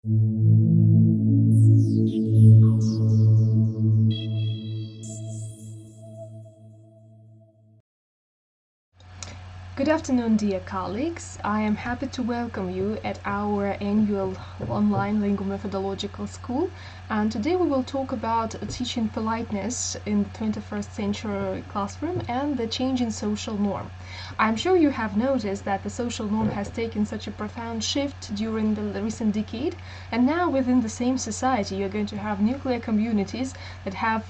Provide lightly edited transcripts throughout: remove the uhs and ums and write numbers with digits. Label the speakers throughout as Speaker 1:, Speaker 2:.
Speaker 1: Good afternoon, dear colleagues. I am happy to welcome you at our annual online Lingvometodological school. And today we will talk about teaching politeness in the 21st century classroom and the change in social norm. I'm sure you have noticed that the social norm has taken such a profound shift during the recent decade, and now within the same society you're going to have nuclear communities that have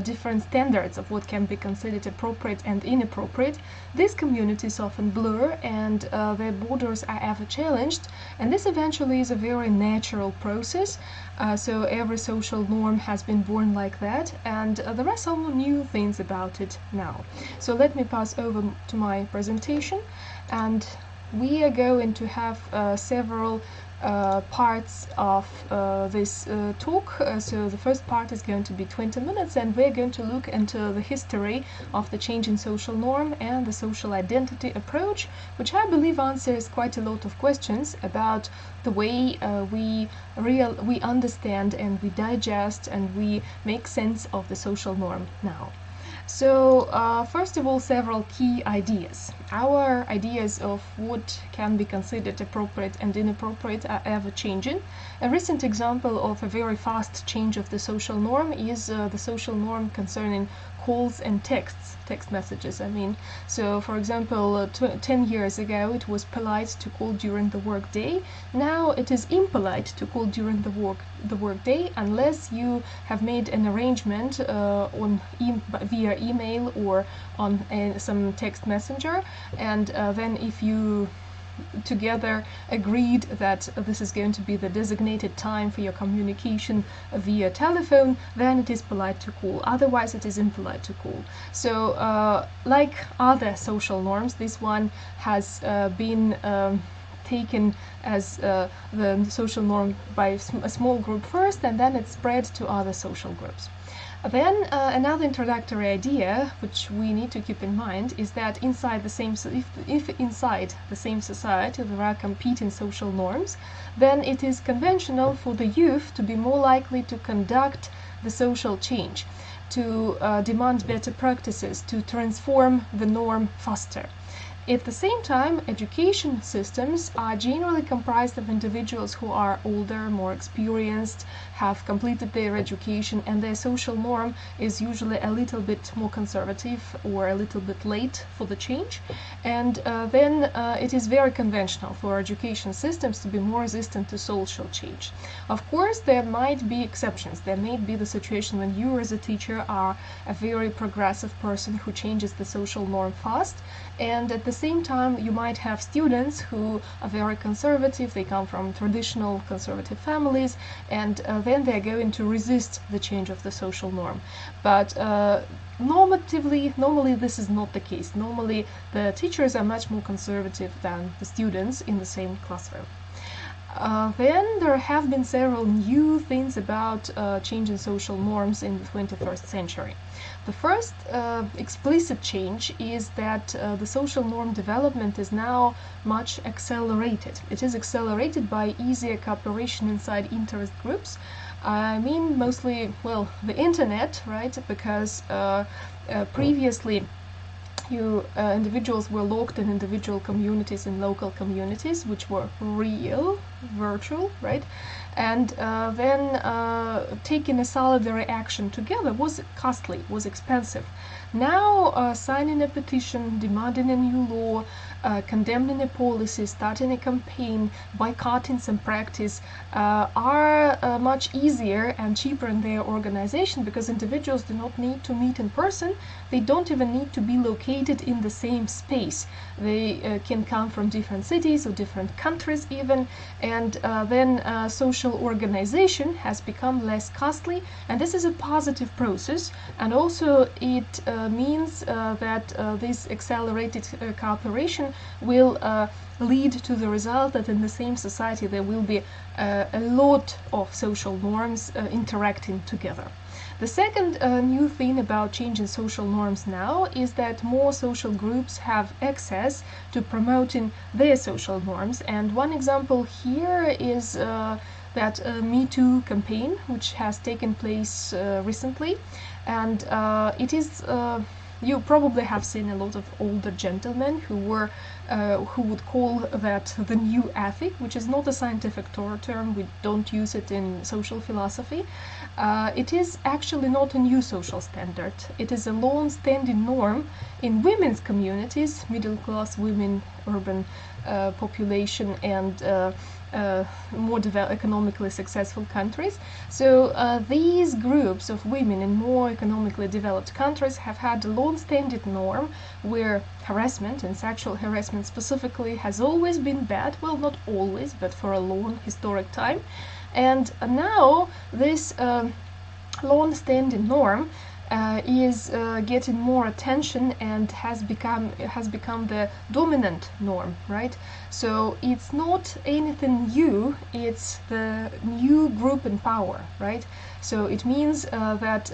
Speaker 1: different standards of what can be considered appropriate and inappropriate. These communities often blur and their borders are ever challenged, and this eventually is a very natural process. So every social norm has been born like that, and there are some new things about it now. So let me pass over to my presentation, and we are going to have several parts of this talk. So the first part is going to be 20 minutes, and we're going to look into the history of the change in social norm and the social identity approach, which I believe answers quite a lot of questions about the way we understand and we digest and we make sense of the social norm now. So first of all, several key ideas. Our ideas of what can be considered appropriate and inappropriate are ever changing. A recent example of a very fast change of the social norm is the social norm concerning calls and text messages, I mean. So for example, 10 years ago it was polite to call during the work day. Now it is impolite to call during the work day unless you have made an arrangement via email or on some text messenger, and then if you together agreed that this is going to be the designated time for your communication via telephone, then it is polite to call. Otherwise it is impolite to call. So like other social norms, this one has been taken as the social norm by a small group first, and then it spread to other social groups. Then another introductory idea which we need to keep in mind is that inside the same if inside the same society there are competing social norms, then it is conventional for the youth to be more likely to conduct the social change, to demand better practices, to transform the norm faster. At the same time, education systems are generally comprised of individuals who are older, more experienced, have completed their education, and their social norm is usually a little bit more conservative or a little bit late for the change. And then it is very conventional for education systems to be more resistant to social change. Of course, there might be exceptions. There may be the situation when you as a teacher are a very progressive person who changes the social norm fast, and at the same time you might have students who are very conservative, they come from traditional conservative families, and then they're going to resist the change of the social norm. But normally this is not the case. Normally the teachers are much more conservative than the students in the same classroom. Then there have been several new things about changing social norms in the 21st century. The first explicit change is that the social norm development is now much accelerated. It is accelerated by easier cooperation inside interest groups. I mean mostly, well, the internet, right? Because previously individuals were locked in individual communities and local communities, which were real, virtual, right? And then taking a solidary action together was costly, was expensive. Now signing a petition, demanding a new law, condemning a policy, starting a campaign, boycotting some practice are much easier and cheaper in their organization, because individuals do not need to meet in person. They don't even need to be located in the same space. They can come from different cities or different countries even, and then social organization has become less costly, and this is a positive process. And also it means that this accelerated cooperation will lead to the result that in the same society there will be a lot of social norms interacting together. The second new thing about changing social norms now is that more social groups have access to promoting their social norms, and one example here is that Me Too campaign, which has taken place recently, and it is you probably have seen a lot of older gentlemen who would call that the new ethic, which is not a scientific term. We don't use it in social philosophy. It is actually not a new social standard. It is a long-standing norm in women's communities, middle-class women, urban population, and more economically successful countries. So these groups of women in more economically developed countries have had a long-standing norm where harassment, and sexual harassment specifically, has always been bad. Well, not always, but for a long historic time. And now this long-standing norm is getting more attention and has become the dominant norm, right? So it's not anything new, it's the new group in power, right? So it means that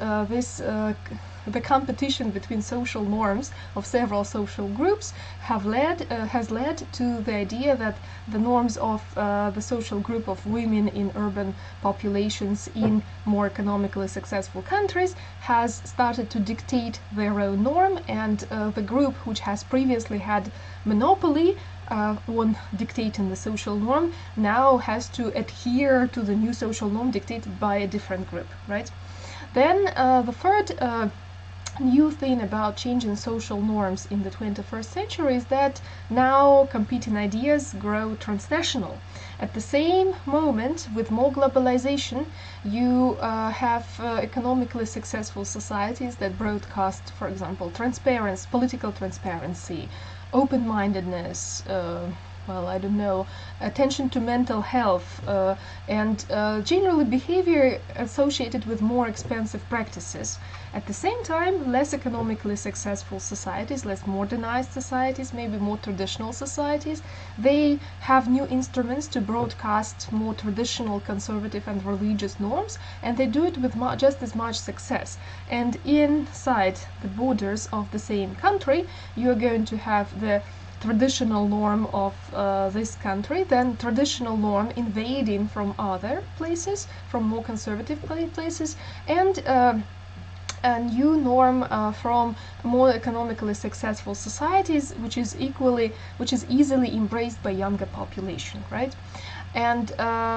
Speaker 1: the competition between social norms of several social groups has led to the idea that the norms of the social group of women in urban populations in more economically successful countries has started to dictate their own norm, and the group which has previously had monopoly on dictating the social norm now has to adhere to the new social norm dictated by a different group, right? Then the third new thing about changing social norms in the 21st century is that now competing ideas grow transnational. At the same moment, with more globalization, you have economically successful societies that broadcast, for example, transparency, political transparency, open-mindedness, well, I don't know, attention to mental health, and generally behavior associated with more expensive practices. At the same time, less economically successful societies, less modernized societies, maybe more traditional societies, they have new instruments to broadcast more traditional conservative and religious norms, and they do it with just as much success. And inside the borders of the same country, you're going to have the traditional norm of this country, then traditional norm invading from other places, from more conservative places, and a new norm from more economically successful societies, which is easily embraced by younger population, right? And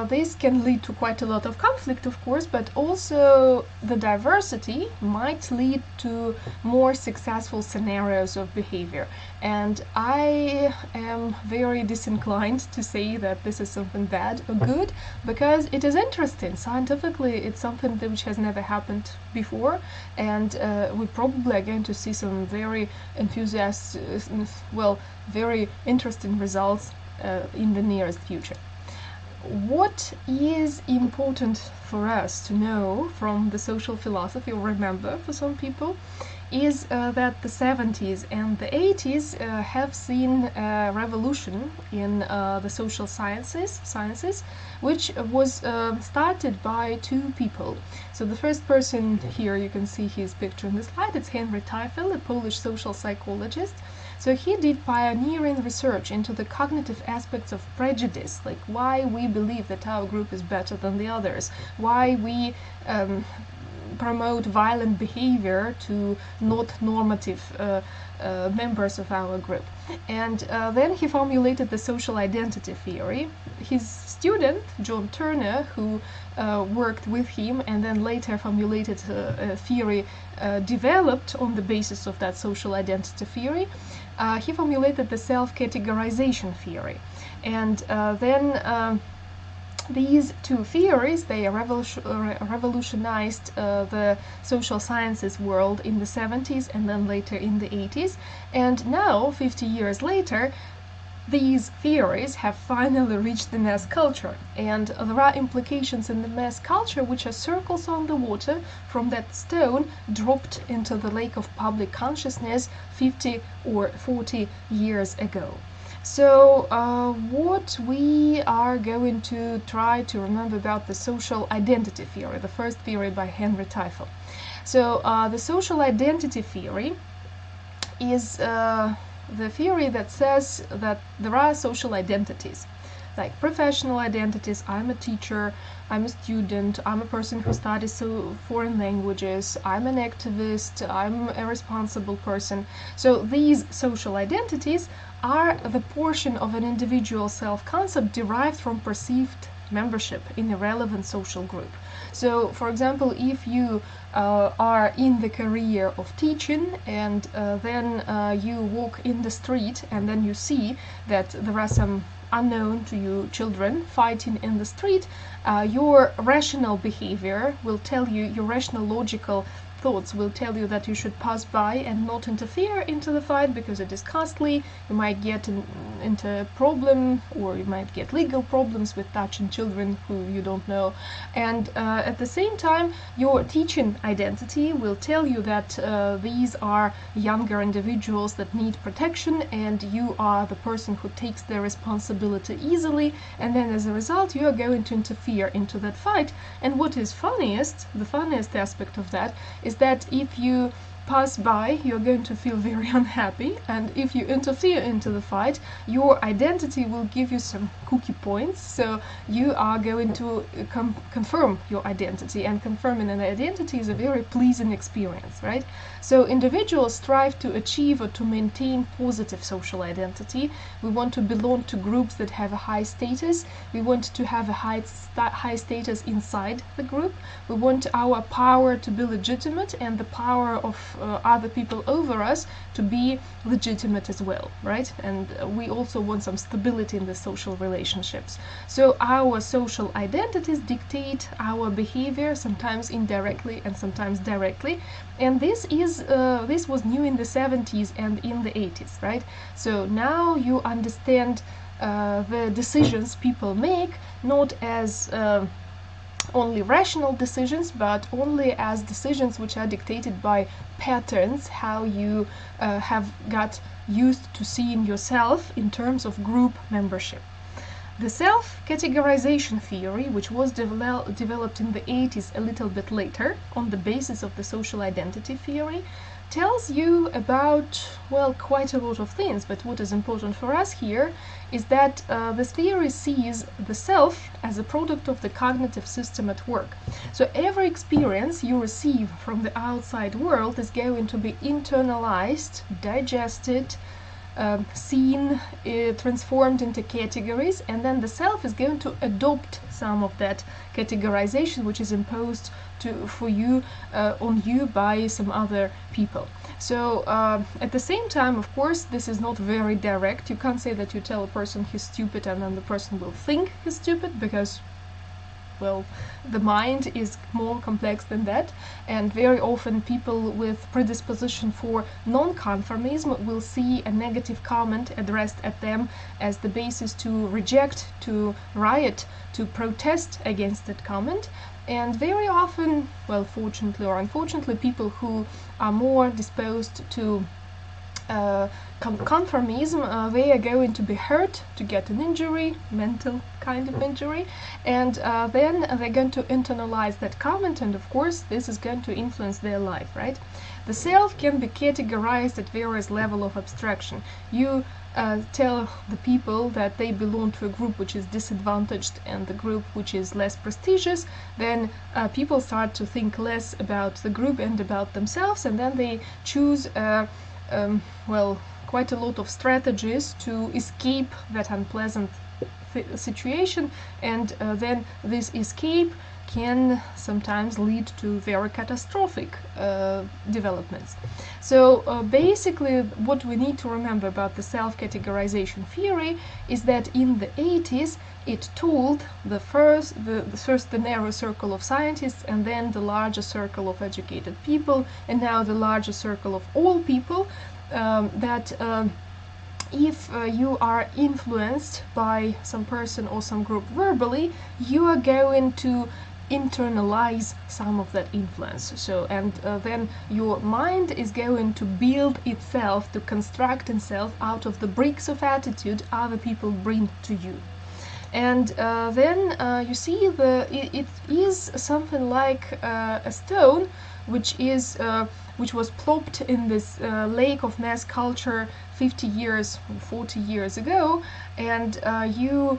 Speaker 1: this can lead to quite a lot of conflict, of course, but also the diversity might lead to more successful scenarios of behavior. And I am very disinclined to say that this is something bad or good, because it is interesting. Scientifically, it's something which has never happened before, and we probably are going to see some very very interesting results in the nearest future. What is important for us to know from the social philosophy, or remember for some people, is that the 70s and the 80s have seen a revolution in the social sciences, which was started by two people. So the first person here, you can see his picture in the slide, it's Henry Teifel, a Polish social psychologist. So he did pioneering research into the cognitive aspects of prejudice, like why we believe that our group is better than the others, why we promote violent behavior to not normative members of our group. And then he formulated the social identity theory. His student, John Turner, who worked with him and then later formulated a theory developed on the basis of that social identity theory, he formulated the self-categorization theory. And then these two theories, they revolutionized the social sciences world in the 70s and then later in the 80s. And now, 50 years later, these theories have finally reached the mass culture, and there are implications in the mass culture which are circles on the water from that stone dropped into the lake of public consciousness 50 or 40 years ago. So what we are going to try to remember about the social identity theory, the first theory by Henry Teifel. So the social identity theory is the theory that says that there are social identities. like professional identities. I'm a teacher, I'm a student, I'm a person who studies foreign languages, I'm an activist, I'm a responsible person. So these social identities are the portion of an individual self-concept derived from perceived membership in a relevant social group. So, for example, if you are in the career of teaching and then you walk in the street and then you see that there are some unknown to you children fighting in the street, your rational behavior will tell you, your rational logical thoughts will tell you that you should pass by and not interfere into the fight because it is costly. You might get into a problem, or you might get legal problems with touching children who you don't know. And at the same time, your teaching identity will tell you that these are younger individuals that need protection, and you are the person who takes their responsibility easily, and then as a result you are going to interfere into that fight. And what is funniest, the funniest aspect of that is that if you pass by, you're going to feel very unhappy, and if you interfere into the fight, your identity will give you some cookie points, so you are going to confirm your identity, and confirming an identity is a very pleasing experience, right? So individuals strive to achieve or to maintain positive social identity. We want to belong to groups that have a high status. We want to have a high status inside the group. We want our power to be legitimate and the power of other people over us to be legitimate as well, right? And we also want some stability in the social relationships. So our social identities dictate our behavior, sometimes indirectly and sometimes directly. And this was new in the 70s and in the 80s, right? So now you understand the decisions people make not as only rational decisions, but only as decisions which are dictated by patterns, how you have got used to seeing yourself in terms of group membership. The self-categorization theory, which was developed in the 80s a little bit later on the basis of the social identity theory, tells you about, well, quite a lot of things, but what is important for us here is that this theory sees the self as a product of the cognitive system at work. So every experience you receive from the outside world is going to be internalized, digested, seen, transformed into categories, and then the self is going to adopt some of that categorization which is imposed on you by some other people. So at the same time, of course, this is not very direct. You can't say that you tell a person he's stupid and then the person will think he's stupid, because, well, the mind is more complex than that, and very often people with predisposition for non-conformism will see a negative comment addressed at them as the basis to reject, to riot, to protest against that comment. And very often, well, fortunately or unfortunately, people who are more disposed to conformism, they are going to be hurt, to get an injury, mental kind of injury, and then they're going to internalize that comment, and of course this is going to influence their life, right? The self can be categorized at various levels of abstraction. You tell the people that they belong to a group which is disadvantaged and the group which is less prestigious, then people start to think less about the group and about themselves, and then they choose well, quite a lot of strategies to escape that unpleasant situation, and then this escape can sometimes lead to very catastrophic developments. So basically what we need to remember about the self-categorization theory is that in the 80s it told first the narrow circle of scientists, and then the larger circle of educated people, and now the larger circle of all people, that if you are influenced by some person or some group verbally, you are going to internalize some of that influence. So, and then your mind is going to build itself, to construct itself out of the bricks of attitude other people bring to you. And then you see it is something like a stone which was plopped in this lake of mass culture 50 years, 40 years ago, and you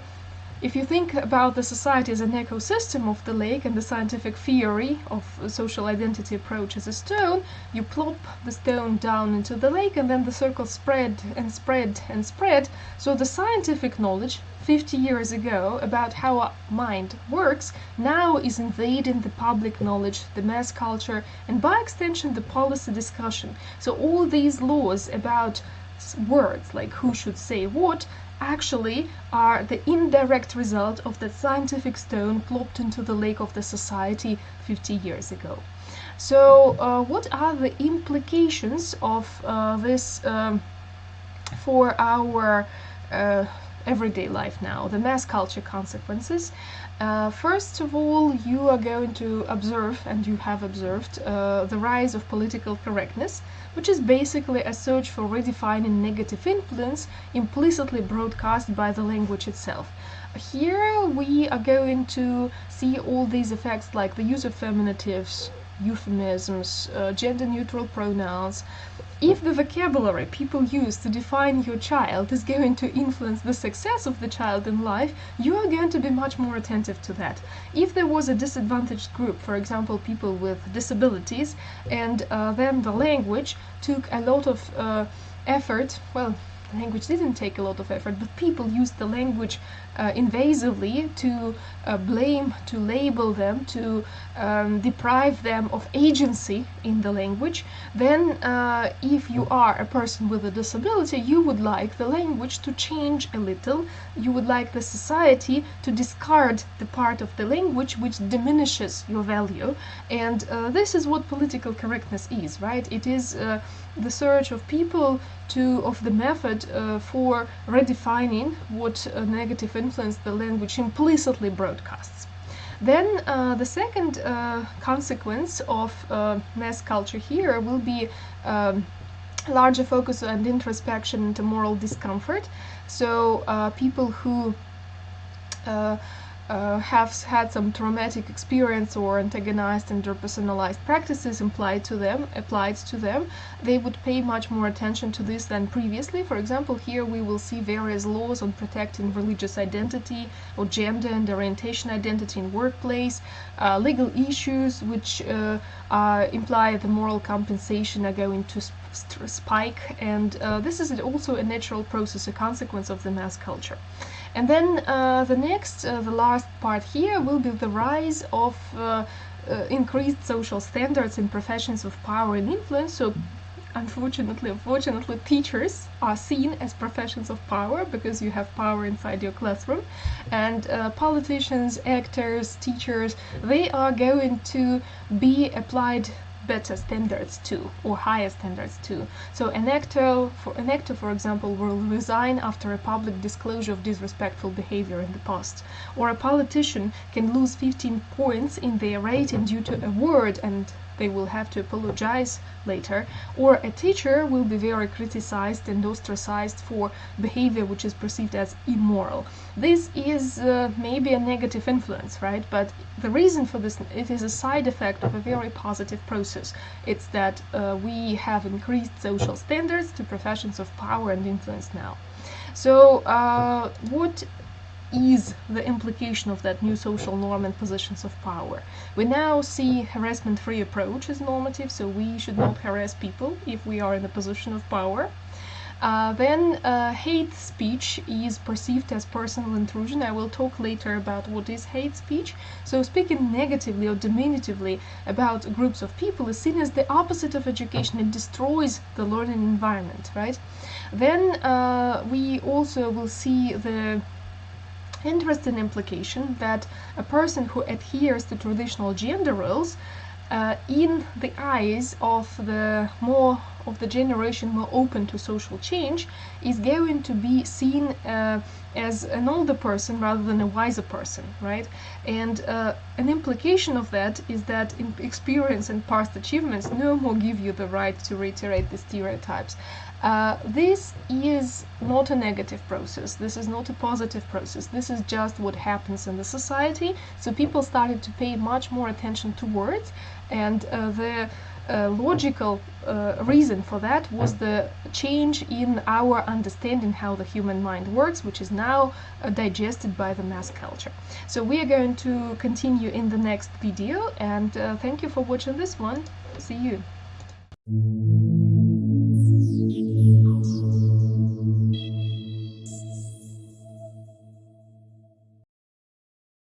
Speaker 1: if you think about the society as an ecosystem of the lake, and the scientific theory of social identity approach as a stone, you plop the stone down into the lake and then the circle spread and spread and spread. So the scientific knowledge 50 years ago about how our mind works now is invading the public knowledge, the mass culture, and by extension the policy discussion. So all these laws about words, like who should say what, actually are the indirect result of that scientific stone plopped into the lake of the society 50 years ago. So what are the implications of this for our everyday life now, the mass culture consequences? First of all, you are going to observe, and you have observed, the rise of political correctness, which is basically a search for redefining negative influence implicitly broadcast by the language itself. Here we are going to see all these effects, like the use of feminatives, euphemisms, gender-neutral pronouns. If the vocabulary people use to define your child is going to influence the success of the child in life, you are going to be much more attentive to that. If there was a disadvantaged group, for example people with disabilities, and then the language took a lot of effort, well, language didn't take a lot of effort, but people used the language invasively to blame, to label them, to deprive them of agency in the language, then if you are a person with a disability, you would like the language to change a little, you would like the society to discard the part of the language which diminishes your value, and this is what political correctness is, right? It is the search of people of the method for redefining what negative influence the language implicitly broadcasts. Then the second consequence of mass culture here will be larger focus and introspection into moral discomfort. So people who have had some traumatic experience or antagonized and personalized practices applied to them, they would pay much more attention to this than previously. For example, here we will see various laws on protecting religious identity or gender and orientation identity in workplace, legal issues which imply the moral compensation are going to spike, and this is also a natural process, a consequence of the mass culture. And then the last part here will be the rise of increased social standards in professions of power and influence. So unfortunately, teachers are seen as professions of power because you have power inside your classroom, and politicians, actors, teachers, they are going to be applied better standards too, or higher standards too. So an actor, for example, will resign after a public disclosure of disrespectful behavior in the past, or a politician can lose 15 points in their rating due to a word and they will have to apologize later, or a teacher will be very criticized and ostracized for behavior which is perceived as immoral. This is maybe a negative influence, right? But the reason for this, it is a side effect of a very positive process. It's that we have increased social standards to professions of power and influence now. So what is the implication of that new social norm and positions of power? We now see harassment-free approach as normative, so we should not harass people if we are in a position of power. Then hate speech is perceived as personal intrusion. I will talk later about what is hate speech. So speaking negatively or diminutively about groups of people is seen as the opposite of education. It destroys the learning environment, right? Then we also will see the interesting implication that a person who adheres to traditional gender roles in the eyes of the generation more open to social change is going to be seen as an older person rather than a wiser person, right? And an implication of that is that experience and past achievements no more give you the right to reiterate the stereotypes. This is not a negative process, this is not a positive process, this is just what happens in the society. So people started to pay much more attention to words, and the logical reason for that was the change in our understanding how the human mind works, which is now digested by the mass culture. So we are going to continue in the next video, and thank you for watching this one. See you.